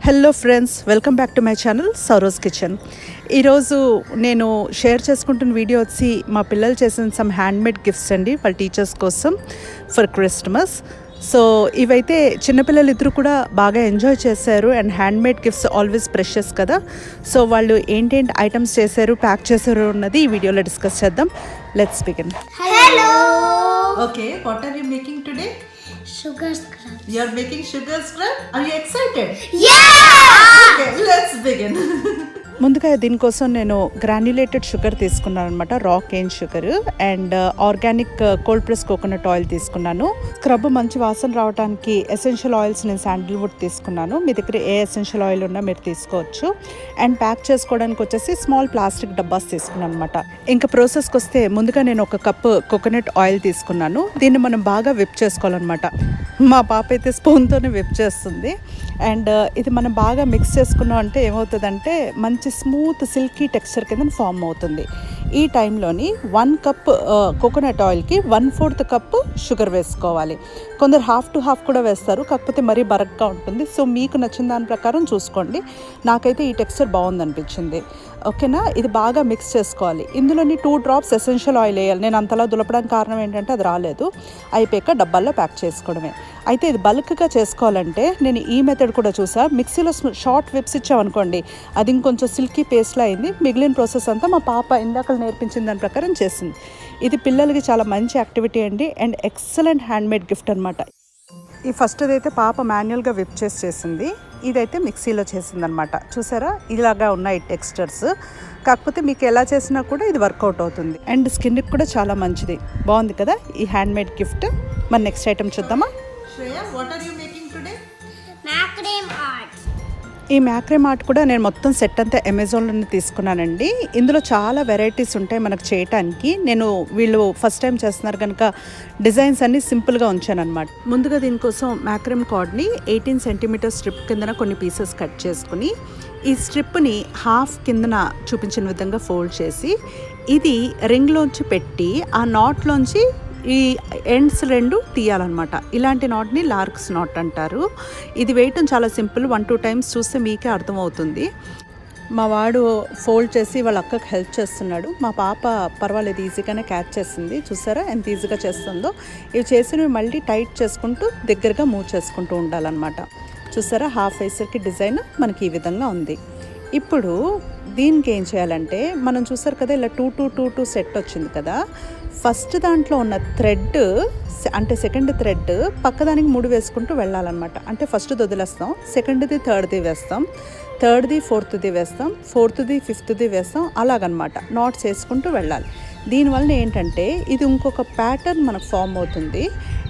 Hello friends, welcome back to my channel Saroj kitchen. ఈరోజు నేను share చేసుకుంటున్న వీడియో వచ్చి మా పిల్లలు చేసిన సమ్ హ్యాండ్మేడ్ గిఫ్ట్స్ అండి, వాళ్ళ టీచర్స్ కోసం ఫర్ క్రిస్మస్. సో ఇవైతే చిన్నపిల్లలు ఇద్దరు కూడా బాగా ఎంజాయ్ చేశారు. And handmade gifts always precious కదా. సో వాళ్ళు ఏంటేంటి ఐటమ్స్ చేశారు, ప్యాక్ చేశారు అన్నది ఈ వీడియోలో డిస్కస్ చేద్దాం. Let's begin. Hello. Okay, what are you making today? Sugar scrub. You are making sugar scrub? Are you excited? Yeah! Okay, let's begin. ముందుగా దీనికోసం నేను గ్రాన్యులేటెడ్ షుగర్ తీసుకున్నాను అనమాట, రా cane sugar. And organic cold press coconut oil తీసుకున్నాను. Scrub మంచి వాసన రావడానికి ఎసెన్షియల్ ఆయిల్స్ నేను శాండిల్వుడ్ తీసుకున్నాను. మీ దగ్గర ఏ ఎసెన్షియల్ ఆయిల్ ఉన్నా మీరు తీసుకోవచ్చు. అండ్ ప్యాక్ చేసుకోవడానికి వచ్చేసి స్మాల్ ప్లాస్టిక్ డబ్బాస్ తీసుకున్నాను అనమాట. ఇంకా ప్రాసెస్కి వస్తే ముందుగా నేను ఒక కప్పు కోకోనట్ ఆయిల్ తీసుకున్నాను. దీన్ని మనం బాగా విప్ చేసుకోవాలన్నమాట. మా పాప అయితే స్పూన్తోనే విప్ చేస్తుంది. అండ్ ఇది మనం బాగా మిక్స్ చేసుకున్నాం అంటే ఏమవుతుందంటే మంచి స్మూత్ సిల్కీ టెక్స్చర్ కింద ఫామ్ అవుతుంది. ఈ టైంలోని 1 కప్ కోకోనట్ ఆయిల్కి 1/4 కప్పు షుగర్ వేసుకోవాలి. కొందరు హాఫ్ టు హాఫ్ కూడా వేస్తారు, కాకపోతే మరీ బరగ్గా ఉంటుంది. సో మీకు నచ్చిన దాని ప్రకారం చూసుకోండి. నాకైతే ఈ టెక్స్చర్ బాగుందనిపించింది. ఓకేనా, ఇది బాగా మిక్స్ చేసుకోవాలి. ఇందులోని 2 డ్రాప్స్ ఎసెన్షియల్ ఆయిల్ వేయాలి. నేను అంతలా దులపడానికి కారణం ఏంటంటే అది రాలేదు. అయిపోయాక డబ్బాల్లో ప్యాక్ చేసుకోవడమే. అయితే ఇది బల్క్గా చేసుకోవాలంటే నేను ఈ మెథడ్ కూడా చూసా. మిక్సీలో షార్ట్ విప్స్ ఇచ్చామనుకోండి, అది ఇంకొంచెం సిల్కీ పేస్ట్లా అయింది. మిగిలిన ప్రాసెస్ అంతా మా పాప ఇందాక నేర్పించిన దాని ప్రకారం చేసింది. ఇది పిల్లలకి చాలా మంచి యాక్టివిటీ అండి, అండ్ ఎక్సలెంట్ హ్యాండ్మేడ్ గిఫ్ట్ అనమాట. ఈ ఫస్ట్ అయితే పాప మాన్యువల్గా విప్ చేసింది, ఇదైతే మిక్సీలో చేసిందనమాట. చూసారా, ఇలాగా ఉన్నాయి టెక్స్చర్స్. కాకపోతే మీకు ఎలా చేసినా కూడా ఇది వర్కౌట్ అవుతుంది. అండ్ స్కిన్కి కూడా చాలా మంచిది. బాగుంది కదా ఈ హ్యాండ్మేడ్ గిఫ్ట్. మరి నెక్స్ట్ ఐటమ్ చూద్దామా. Shreya, what are you making today? Macrame art. ఈ మ్యాక్రేమ్ ఆర్ట్ కూడా నేను మొత్తం సెట్ అంతా అమెజాన్లోనే తీసుకున్నానండి. ఇందులో చాలా వెరైటీస్ ఉంటాయి మనకు చేయటానికి. నేను వీళ్ళు ఫస్ట్ టైం చేస్తున్నారు కనుక డిజైన్స్ అన్నీ సింపుల్గా ఉంచాను అనమాట. ముందుగా దీనికోసం మ్యాక్రేమ్ కార్డ్ని 18 సెంటీమీటర్ స్ట్రిప్ కిందన కొన్ని పీసెస్ కట్ చేసుకుని ఈ స్ట్రిప్ని హాఫ్ కిందన చూపించిన విధంగా ఫోల్డ్ చేసి ఇది రింగ్లోంచి పెట్టి ఆ నాట్లోంచి ఈ ఎండ్స్ 2 తీయాలన్నమాట. ఇలాంటి నాట్ని లార్క్స్ నాట్ అంటారు. ఇది వేయటం చాలా సింపుల్. 1-2 టైమ్స్ చూస్తే మీకే అర్థమవుతుంది. మా వాడు ఫోల్డ్ చేసి వాళ్ళ అక్కకి హెల్ప్ చేస్తున్నాడు. మా పాప పర్వాలేదు, ఈజీగానే క్యాచ్ చేస్తుంది. చూసారా ఎంత ఈజీగా చేస్తుందో. ఇవి చేసినవి మళ్ళీ టైట్ చేసుకుంటూ దగ్గరగా మూవ్ చేసుకుంటూ ఉండాలన్నమాట. చూసారా, హాఫ్ వేసరికి డిజైన్ మనకి ఈ విధంగా ఉంది. ఇప్పుడు దీనికి ఏం చేయాలంటే, మనం చూసారు కదా ఇలా 2-2-2-2 సెట్ వచ్చింది కదా. ఫస్ట్ దాంట్లో ఉన్న థ్రెడ్ అంటే సెకండ్ థ్రెడ్ పక్కదానికి 3 వేసుకుంటూ వెళ్ళాలన్నమాట. అంటే ఫస్ట్ వదిలేస్తాం, సెకండ్ది థర్డ్ది వేస్తాం, థర్డ్ది ఫోర్త్ది వేస్తాం, ఫోర్త్ది ఫిఫ్త్ది వేస్తాం, అలాగనమాట నాట్స్ వేసుకుంటూ వెళ్ళాలి. దీనివల్ల ఏంటంటే ఇది ఇంకొక ప్యాటర్న్ మనకు ఫామ్ అవుతుంది.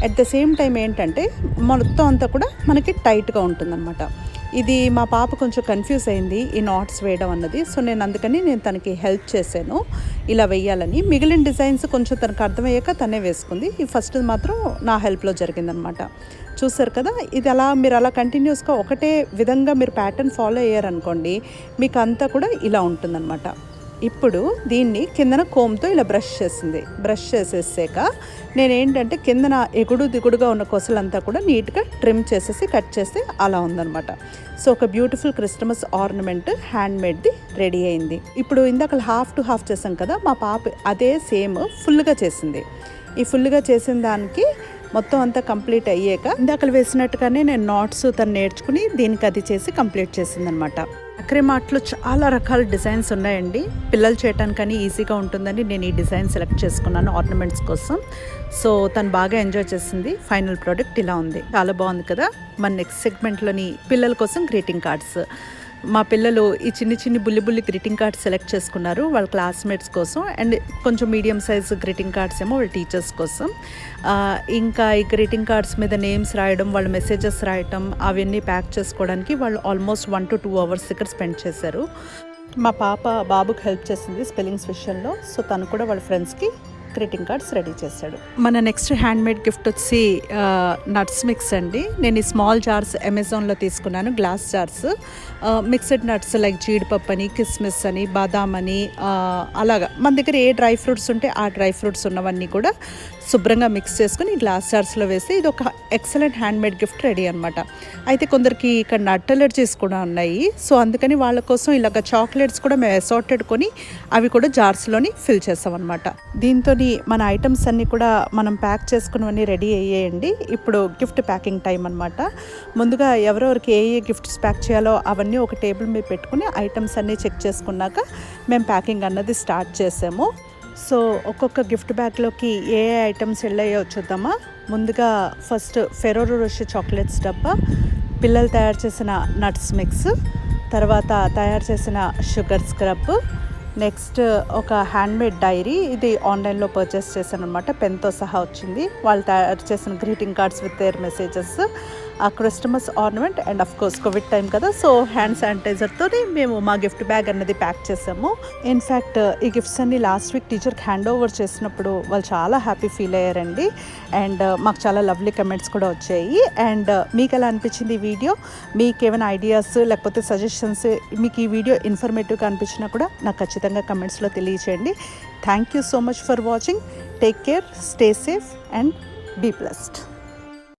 అట్ ద సేమ్ టైం ఏంటంటే మొత్తం అంతా కూడా మనకి టైట్గా ఉంటుందన్నమాట. ఇది మా పాప కొంచెం కన్ఫ్యూజ్ అయింది ఈ నాట్స్ వేయడం అన్నది. సో నేను తనకి హెల్ప్ చేశాను ఇలా వేయాలని. మిగిలిన డిజైన్స్ కొంచెం తనకు అర్థమయ్యాక తనే వేసుకుంది. ఈ ఫస్ట్ మాత్రం నా హెల్ప్లో జరిగిందనమాట. చూసారు కదా, ఇది మీరు అలా కంటిన్యూస్గా ఒకటే విధంగా మీరు ప్యాటర్న్ ఫాలో అయ్యారనుకోండి, మీకు అంతా కూడా ఇలా ఉంటుందన్నమాట. ఇప్పుడు దీన్ని కిందన కోమ్తో ఇలా బ్రష్ చేసేసాక నేనేంటంటే కిందన ఎగుడు దిగుడుగా ఉన్న కొసలంతా కూడా నీట్గా ట్రిమ్ చేసేసి కట్ చేస్తే అలా ఉందన్నమాట. సో ఒక బ్యూటిఫుల్ క్రిస్మస్ ఆర్నమెంట్ హ్యాండ్మేడ్ది రెడీ అయింది. ఇప్పుడు ఇందాక హాఫ్ టు హాఫ్ చేసాం కదా, మా పాప అదే సేమ్ ఫుల్గా చేసింది. ఈ ఫుల్గా చేసిన దానికి మొత్తం అంతా కంప్లీట్ అయ్యాక ఇందాక వేసినట్టుగానే నేను నాట్స్ తను నేర్చుకుని దీనికి అది చేసి కంప్లీట్ చేసిందనమాట. మ్యాక్రేమ్ ఆర్ట్లో చాలా రకాల డిజైన్స్ ఉన్నాయండి. పిల్లలు చేయటానికని ఈజీగా ఉంటుందని నేను ఈ డిజైన్ సెలెక్ట్ చేసుకున్నాను ఆర్నమెంట్స్ కోసం. సో తను బాగా ఎంజాయ్ చేసింది. ఫైనల్ ప్రోడక్ట్ ఇలా ఉంది. చాలా బాగుంది కదా. మన నెక్స్ట్ సెగ్మెంట్లోని పిల్లల కోసం గ్రీటింగ్ కార్డ్స్. మా పిల్లలు ఈ చిన్ని బుల్లి గ్రీటింగ్ కార్డ్స్ సెలెక్ట్ చేసుకున్నారు వాళ్ళ క్లాస్మేట్స్ కోసం. అండ్ కొంచెం మీడియం సైజ్ గ్రీటింగ్ కార్డ్స్ ఏమో వాళ్ళ టీచర్స్ కోసం. ఇంకా ఈ గ్రీటింగ్ కార్డ్స్ మీద నేమ్స్ రాయడం, వాళ్ళ మెసేజెస్ రాయటం, అవన్నీ ప్యాక్ చేసుకోవడానికి వాళ్ళు ఆల్మోస్ట్ 1-2 అవర్స్ ఇక్కడ స్పెండ్ చేశారు. మా పాప బాబుకి హెల్ప్ చేసింది స్పెల్లింగ్స్ విషయంలో. సో తను కూడా వాళ్ళ ఫ్రెండ్స్కి గ్రీటింగ్ కార్డ్స్ రెడీ చేశాడు. మన నెక్స్ట్ హ్యాండ్మేడ్ గిఫ్ట్ వచ్చి నట్స్ మిక్స్ అండి. నేను ఈ స్మాల్ జార్స్ అమెజాన్లో తీసుకున్నాను, glass jars. Mixed nuts like జీడిపప్పు అని, కిస్మిస్ అని, బాదాం అని, అలాగా మన దగ్గర ఏ డ్రై ఫ్రూట్స్ ఉంటే ఆ డ్రై ఫ్రూట్స్ ఉన్నవన్నీ కూడా శుభ్రంగా మిక్స్ చేసుకుని గ్లాస్ జార్స్లో వేసి ఇది ఒక ఎక్సలెంట్ హ్యాండ్మేడ్ గిఫ్ట్ రెడీ అనమాట. అయితే కొందరికి ఇక్కడ నట్ అలర్జీస్ కూడా ఉన్నాయి. సో అందుకని వాళ్ళ కోసం ఇలాగ చాక్లెట్స్ కూడా మేము అసార్టెడ్ కొని అవి కూడా జార్స్లోని ఫిల్ చేస్తాం అనమాట. దీంతో మన ఐటమ్స్ అన్నీ కూడా మనం ప్యాక్ చేసుకున్నవన్నీ రెడీ అయ్యేయండి. ఇప్పుడు గిఫ్ట్ ప్యాకింగ్ టైం అనమాట. ముందుగా ఎవరెవరికి ఏ గిఫ్ట్స్ ప్యాక్ చేయాలో అవన్నీ ఒక టేబుల్ మీద పెట్టుకుని ఐటమ్స్ అన్నీ చెక్ చేసుకున్నాక మేము ప్యాకింగ్ అన్నది స్టార్ట్ చేసాము. సో ఒక్కొక్క గిఫ్ట్ బ్యాగ్లోకి ఏ ఐటమ్స్ వెళ్ళాయో చూద్దామా. ముందుగా ఫస్ట్ ఫెరోరో రోషర్ చాక్లెట్స్ డబ్బా, పిల్లలు తయారు చేసిన నట్స్ మిక్స్, తర్వాత తయారు చేసిన షుగర్ స్క్రబ్, నెక్స్ట్ ఒక హ్యాండ్మేడ్ డైరీ. ఇది ఆన్లైన్లో పర్చేస్ చేశాను అనమాట. పెన్తో సహా వచ్చింది. వాళ్ళు తయారు చేసిన greeting cards with their messages, ఆ Christmas ornament and of course Covid time కదా, సో హ్యాండ్ శానిటైజర్తో మేము మా గిఫ్ట్ బ్యాగ్ అన్నది ప్యాక్ చేసాము. ఇన్ఫ్యాక్ట్ ఈ గిఫ్ట్స్ అన్ని లాస్ట్ వీక్ టీచర్కి హ్యాండ్ ఓవర్ చేసినప్పుడు వాళ్ళు చాలా హ్యాపీ ఫీల్ అయ్యారండి. అండ్ మాకు చాలా లవ్లీ కమెంట్స్ కూడా వచ్చాయి. అండ్ మీకు ఎలా అనిపించింది ఈ వీడియో? మీకు ఏమైనా ఐడియాస్ లేకపోతే సజెషన్స్, మీకు ఈ వీడియో ఇన్ఫర్మేటివ్గా అనిపించినా కూడా నాకు ఖచ్చితంగా కమెంట్స్లో తెలియచేయండి. Thank you so much for watching. Take care, stay safe and be blessed.